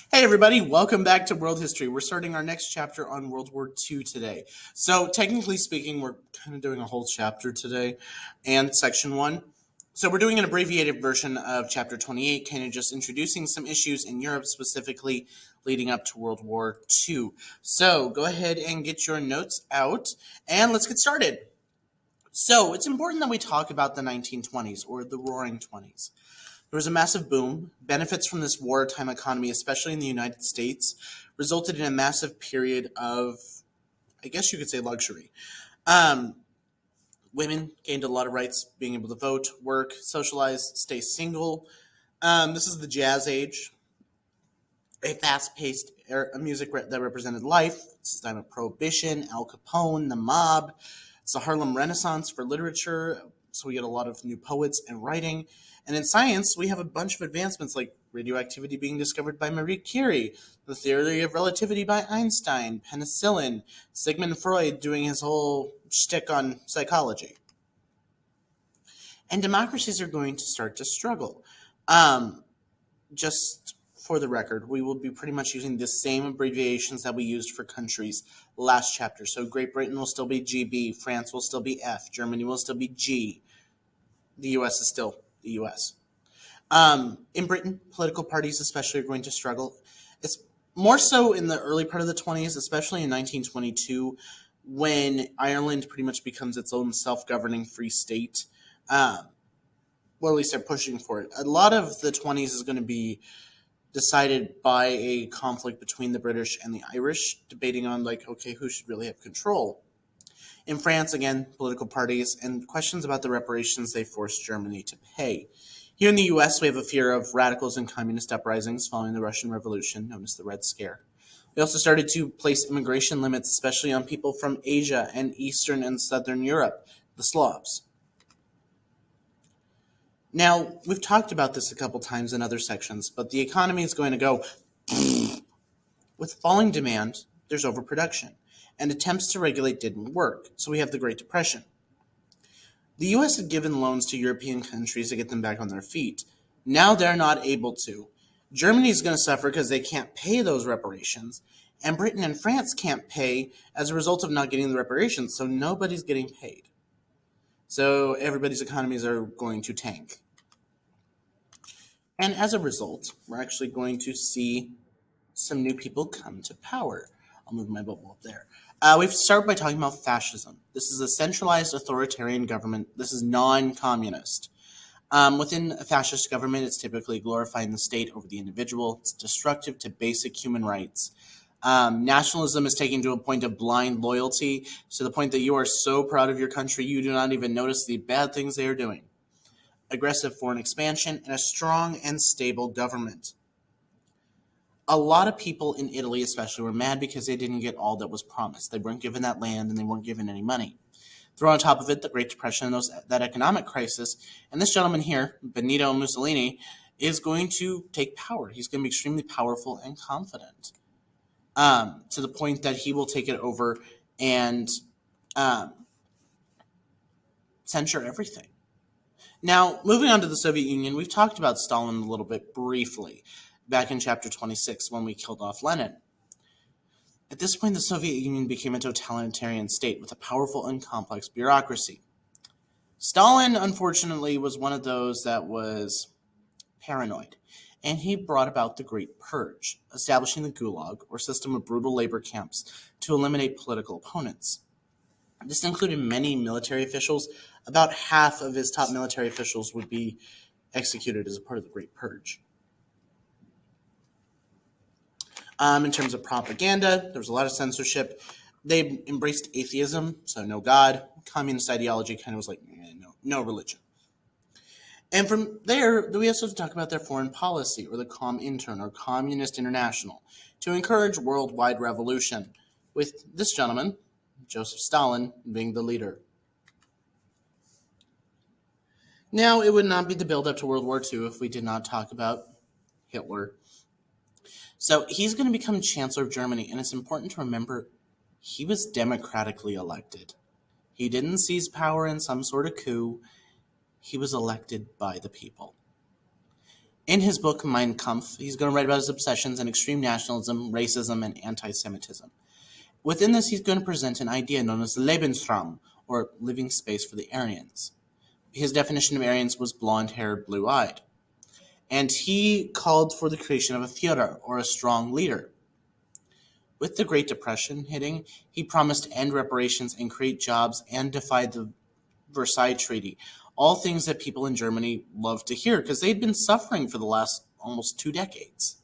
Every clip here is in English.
Hey everybody, welcome back to World History. We're starting our next chapter on World War II today. So technically speaking, we're kind of doing a whole chapter today and section 1. So we're doing an abbreviated version of chapter 28, kind of just introducing some issues in Europe specifically leading up to World War II. So go ahead and get your notes out and let's get started. So it's important that we talk about the 1920s or the Roaring 20s. There was a massive boom. Benefits from this wartime economy, especially in the United States, resulted in a massive period of, I guess you could say, luxury. Um, Women gained a lot of rights, being able to vote, work, socialize, stay single. This is the Jazz Age, a fast-paced music that represented life. It's the time of Prohibition, Al Capone, the mob. It's the Harlem Renaissance for literature, so we get a lot of new poets and writing. And in science, we have a bunch of advancements like radioactivity being discovered by Marie Curie, the theory of relativity by Einstein, penicillin, Sigmund Freud doing his whole shtick on psychology. And democracies are going to start to struggle. Just for the record, we will be pretty much using the same abbreviations that we used for countries last chapter. So Great Britain will still be GB, France will still be F, Germany will still be G, the US is still the US. In Britain, political parties especially are going to struggle. It's more so in the early part of the 20s, especially in 1922, when Ireland pretty much becomes its own self-governing free state. Well, at least they're pushing for it. A lot of the 20s is going to be decided by a conflict between the British and the Irish, debating on, like, okay, who should really have control. In France, again, political parties and questions about the reparations they forced Germany to pay. Here in the US, we have a fear of radicals and communist uprisings following the Russian Revolution, known as the Red Scare. We also started to place immigration limits, especially on people from Asia and Eastern and Southern Europe, the Slavs. Now, we've talked about this a couple times in other sections, but the economy is going to go with falling demand, there's overproduction, and attempts to regulate didn't work, so we have the Great Depression. The US had given loans to European countries to get them back on their feet. Now they're not able to. Germany's going to suffer because they can't pay those reparations, and Britain and France can't pay as a result of not getting the reparations, so nobody's getting paid. So everybody's economies are going to tank. And as a result, we're actually going to see some new people come to power. I'll move my bubble up there. We start by talking about fascism. This is a centralized authoritarian government. This is non-communist. Within a fascist government, it's typically glorifying the state over the individual. It's destructive to basic human rights. Nationalism is taken to a point of blind loyalty, to the point that you are so proud of your country you do not even notice the bad things they are doing. Aggressive foreign expansion, and a strong and stable government. A lot of people in Italy especially were mad because they didn't get all that was promised. They weren't given that land and they weren't given any money. Throw on top of it the Great Depression and that economic crisis, and this gentleman here, Benito Mussolini, is going to take power. He's going to be extremely powerful and confident, to the point that he will take it over and um, censure everything. Now, moving on to the Soviet Union, we've talked about Stalin a little bit briefly back in chapter 26 when we killed off Lenin. At this point, the Soviet Union became a totalitarian state with a powerful and complex bureaucracy. Stalin, unfortunately, was one of those that was paranoid, and he brought about the Great Purge, establishing the Gulag, or system of brutal labor camps, to eliminate political opponents. This included many military officials. About half of his top military officials would be executed as a part of the Great Purge. In terms of propaganda, there was a lot of censorship. They embraced atheism, so no God. Communist ideology kind of was like, no religion. And from there, we also have to talk about their foreign policy, or the Comintern, or Communist International, to encourage worldwide revolution, with this gentleman, Joseph Stalin, being the leader. Now, it would not be the build-up to World War II if we did not talk about Hitler. So he's going to become Chancellor of Germany, and it's important to remember he was democratically elected. He didn't seize power in some sort of coup. He was elected by the people. In his book Mein Kampf, he's going to write about his obsessions in extreme nationalism, racism, and anti-Semitism. Within this, he's going to present an idea known as Lebensraum, or living space for the Aryans. His definition of Aryans was blonde-haired, blue-eyed. And he called for the creation of a Führer, or a strong leader. With the Great Depression hitting, he promised to end reparations and create jobs and defy the Versailles Treaty. All things that people in Germany loved to hear because they'd been suffering for the last almost 2 decades.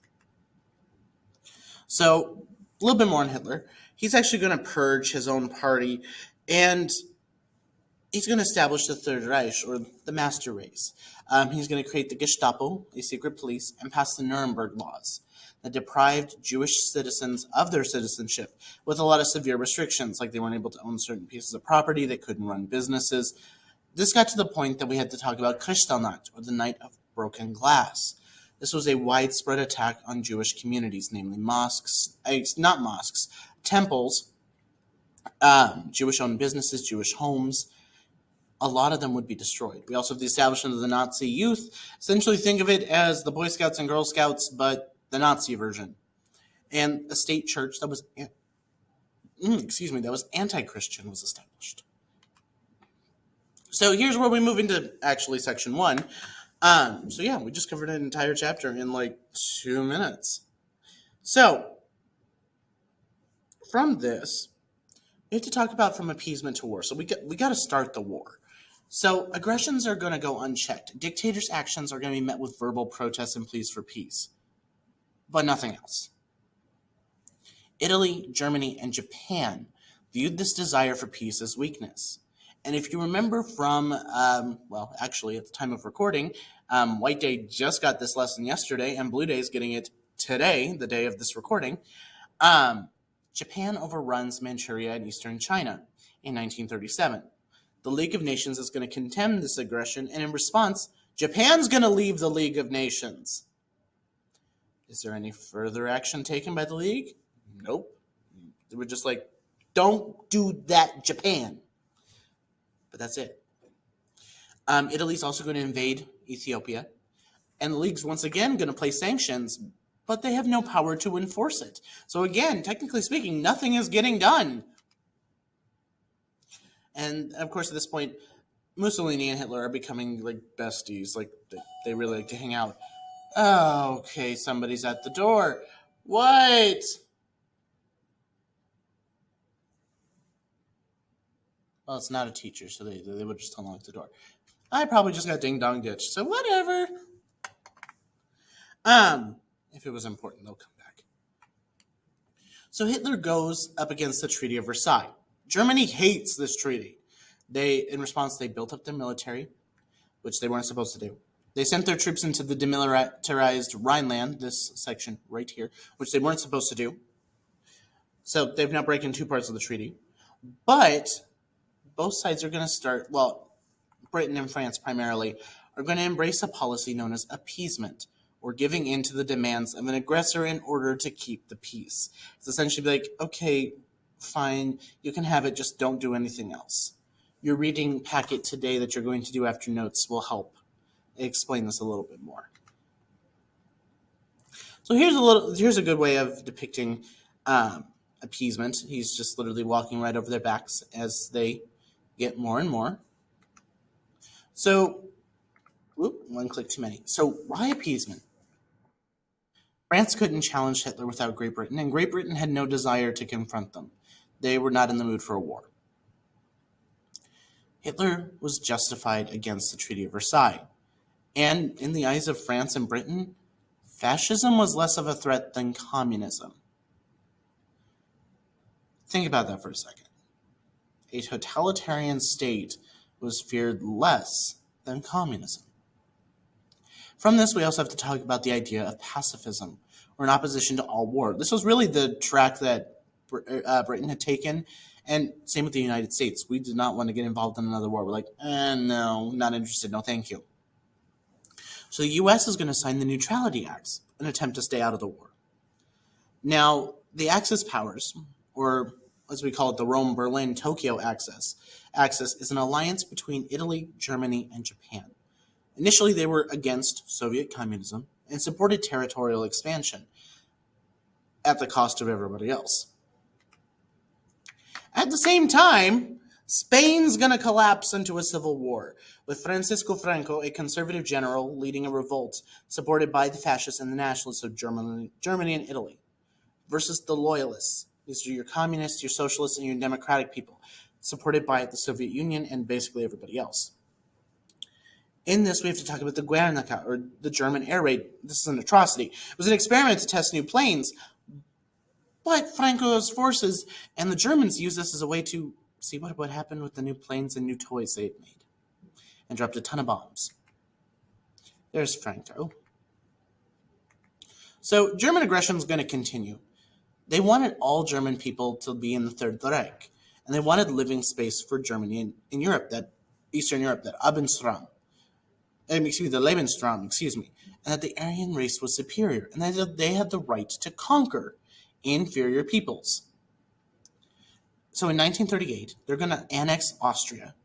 So, a little bit more on Hitler. He's actually going to purge his own party, and he's going to establish the Third Reich, or the Master Race. He's going to create the Gestapo, a secret police, and pass the Nuremberg laws that deprived Jewish citizens of their citizenship with a lot of severe restrictions, like they weren't able to own certain pieces of property, they couldn't run businesses. This got to the point that we had to talk about Kristallnacht, or the Night of Broken Glass. This was a widespread attack on Jewish communities, namely temples, Jewish-owned businesses, Jewish homes. A lot of them would be destroyed. We also have the establishment of the Nazi Youth. Essentially, think of it as the Boy Scouts and Girl Scouts, but the Nazi version. And a state church that was, anti-Christian was established. So here's where we move into actually section 1. We just covered an entire chapter in like 2 minutes. So from this, we have to talk about from appeasement to war. So we got to start the war. So aggressions are going to go unchecked. Dictators' actions are going to be met with verbal protests and pleas for peace, but nothing else. Italy, Germany, and Japan viewed this desire for peace as weakness. And if you remember from, actually at the time of recording, White Day just got this lesson yesterday, and Blue Day is getting it today, the day of this recording. Japan overruns Manchuria and eastern China in 1937. The League of Nations is going to condemn this aggression, and in response, Japan's going to leave the League of Nations. Is there any further action taken by the League? Nope. They were just like, don't do that, Japan. But that's it. Italy's also going to invade Ethiopia, and the League's once again going to place sanctions, but they have no power to enforce it. So again, technically speaking, nothing is getting done. And of course, at this point, Mussolini and Hitler are becoming like besties. Like they really like to hang out. Oh, okay, somebody's at the door. What? Well, it's not a teacher, so they would just unlock the door. I probably just got ding-dong ditched, so whatever. If it was important, they'll come back. So Hitler goes up against the Treaty of Versailles. Germany hates this treaty. In response, they built up their military, which they weren't supposed to do. They sent their troops into the demilitarized Rhineland, this section right here, which they weren't supposed to do. So they've now broken 2 parts of the treaty. But both sides are going to start, Britain and France primarily, are going to embrace a policy known as appeasement, or giving in to the demands of an aggressor in order to keep the peace. It's essentially like, okay, fine, you can have it, just don't do anything else. Your reading packet today that you're going to do after notes will help explain this a little bit more. So here's a good way of depicting appeasement. He's just literally walking right over their backs as they get more and more. So, one click too many. So why appeasement? France couldn't challenge Hitler without Great Britain, and Great Britain had no desire to confront them. They were not in the mood for a war. Hitler was justified against the Treaty of Versailles, and in the eyes of France and Britain, fascism was less of a threat than communism. Think about that for a second. A totalitarian state was feared less than communism. From this, we also have to talk about the idea of pacifism, or an opposition to all war. This was really the track that Britain had taken, and same with the United States. We did not want to get involved in another war. We're like, no, not interested, no thank you. So the U.S. is going to sign the Neutrality Acts, an attempt to stay out of the war. Now, the Axis powers, or as we call it, the Rome, Berlin, Tokyo axis, is an alliance between Italy, Germany, and Japan. Initially, they were against Soviet communism, and supported territorial expansion at the cost of everybody else. At the same time, Spain's going to collapse into a civil war, with Francisco Franco, a conservative general, leading a revolt supported by the fascists and the nationalists of Germany and Italy, versus the loyalists. These are your communists, your socialists, and your democratic people, supported by the Soviet Union and basically everybody else. In this, we have to talk about the Guernica, or the German air raid. This is an atrocity. It was an experiment to test new planes, but Franco's forces and the Germans used this as a way to see what would happen with the new planes and new toys they had made, and dropped a ton of bombs. There's Franco. So German aggression is going to continue. They wanted all German people to be in the Third Reich, and they wanted living space for Germany in Europe, that Eastern Europe, that Lebensraum, and that the Aryan race was superior, and that they had the right to conquer inferior peoples. So in 1938, they're going to annex Austria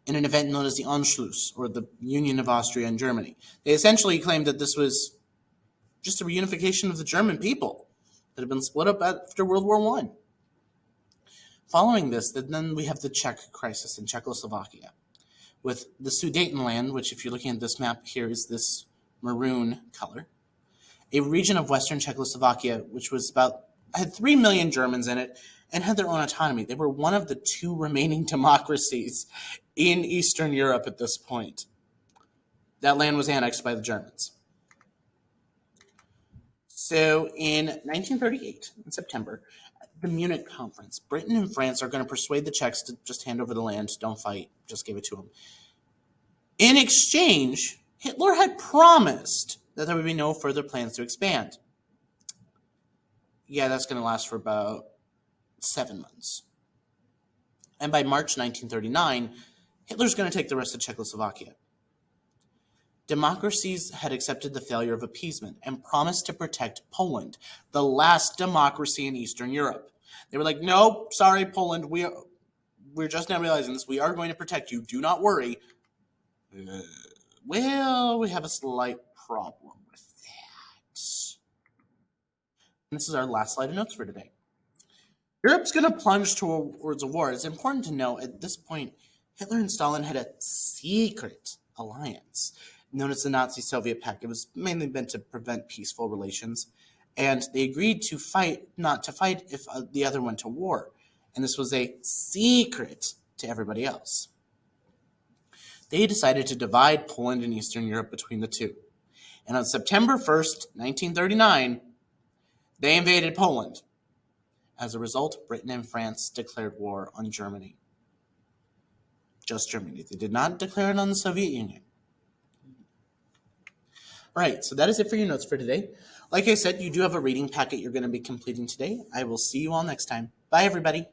in an event known as the Anschluss, or the Union of Austria and Germany. They essentially claimed that this was just a reunification of the German people that had been split up after World War I. Following this, then we have the Czech crisis in Czechoslovakia, with the Sudetenland, which if you're looking at this map here is this maroon color, a region of western Czechoslovakia which had 3 million Germans in it and had their own autonomy. They were one of the 2 remaining democracies in Eastern Europe at this point. That land was annexed by the Germans. So in 1938, in September, the Munich Conference, Britain and France are going to persuade the Czechs to just hand over the land, don't fight, just give it to them. In exchange, Hitler had promised that there would be no further plans to expand. Yeah, that's going to last for about 7 months. And by March 1939, Hitler's going to take the rest of Czechoslovakia. Democracies had accepted the failure of appeasement and promised to protect Poland, the last democracy in Eastern Europe. They were like, no, sorry, Poland, we're just now realizing this. We are going to protect you. Do not worry. Well, we have a slight problem with that. And this is our last slide of notes for today. Europe's going to plunge towards a war. It's important to know at this point, Hitler and Stalin had a secret alliance known as the Nazi-Soviet Pact. It was mainly meant to prevent peaceful relations, and they agreed to not to fight if the other went to war. And this was a secret to everybody else. They decided to divide Poland and Eastern Europe between the two. And on September 1st, 1939, they invaded Poland. As a result, Britain and France declared war on Germany. Just Germany. They did not declare it on the Soviet Union. All right, so that is it for your notes for today. Like I said, you do have a reading packet you're going to be completing today. I will see you all next time. Bye, everybody.